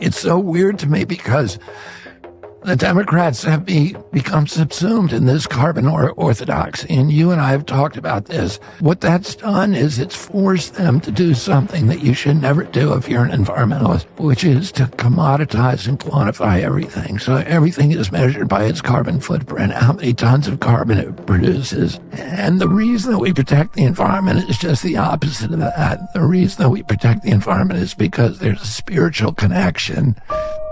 It's so weird to me because the Democrats have become subsumed in this carbon orthodoxy, and you and I have talked about this. What that's done is it's forced them to do something that you should never do if you're an environmentalist, which is to commoditize and quantify everything. So everything is measured by its carbon footprint, how many tons of carbon it produces. And the reason that we protect the environment is just the opposite of that. The reason that we protect the environment is because there's a spiritual connection.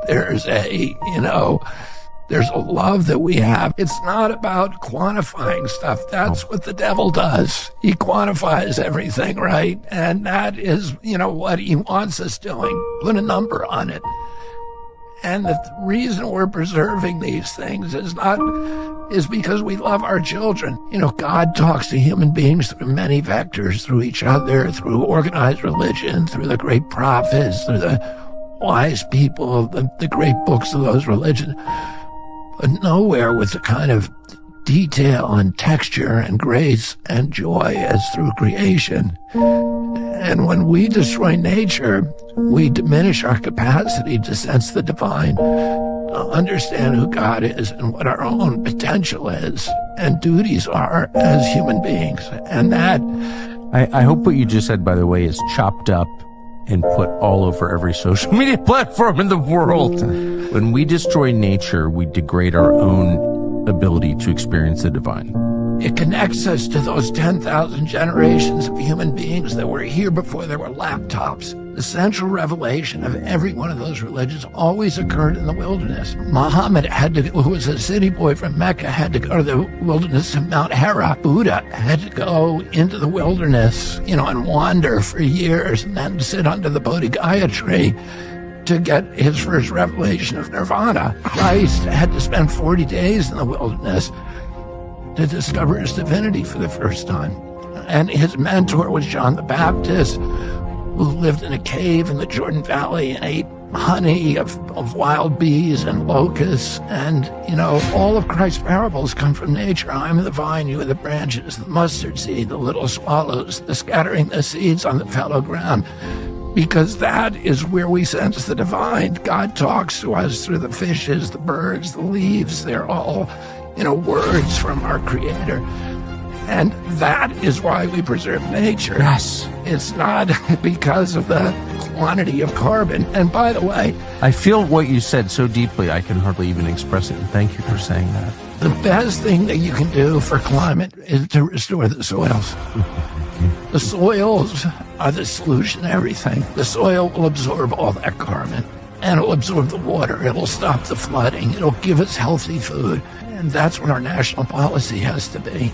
There's there's a love that we have. It's not about quantifying stuff. That's what the devil does. He quantifies everything, right? And that is, what he wants us doing. Put a number on it. And the reason we're preserving these things is because we love our children. God talks to human beings through many vectors, through each other, through organized religion, through the great prophets, through the wise people, the great books of those religions, but nowhere with the kind of detail and texture and grace and joy as through creation. And when we destroy nature, we diminish our capacity to sense the divine, to understand who God is and what our own potential is and duties are as human beings. And that... I hope what you just said, by the way, is chopped up and put all over every social media platform in the world. When we destroy nature, we degrade our own ability to experience the divine. It connects us to those 10,000 generations of human beings that were here before there were laptops. The central revelation of every one of those religions always occurred in the wilderness. Muhammad who was a city boy from Mecca, had to go to the wilderness of Mount Hera. Buddha had to go into the wilderness, and wander for years and then sit under the Bodhigaya tree to get his first revelation of nirvana. Christ had to spend 40 days in the wilderness to discover his divinity for the first time. And his mentor was John the Baptist, who lived in a cave in the Jordan Valley and ate honey of wild bees and locusts. And, all of Christ's parables come from nature. I am the vine, you are the branches, the mustard seed, the little swallows, the scattering the seeds on the fallow ground. Because that is where we sense the divine. God talks to us through the fishes, the birds, the leaves. They're all words from our Creator. And that is why we preserve nature. Yes. It's not because of the quantity of carbon. And by the way, I feel what you said so deeply, I can hardly even express it. Thank you for saying that. The best thing that you can do for climate is to restore the soils. The soils are the solution to everything. The soil will absorb all that carbon, and it'll absorb the water. It'll stop the flooding. It'll give us healthy food. And that's what our national policy has to be.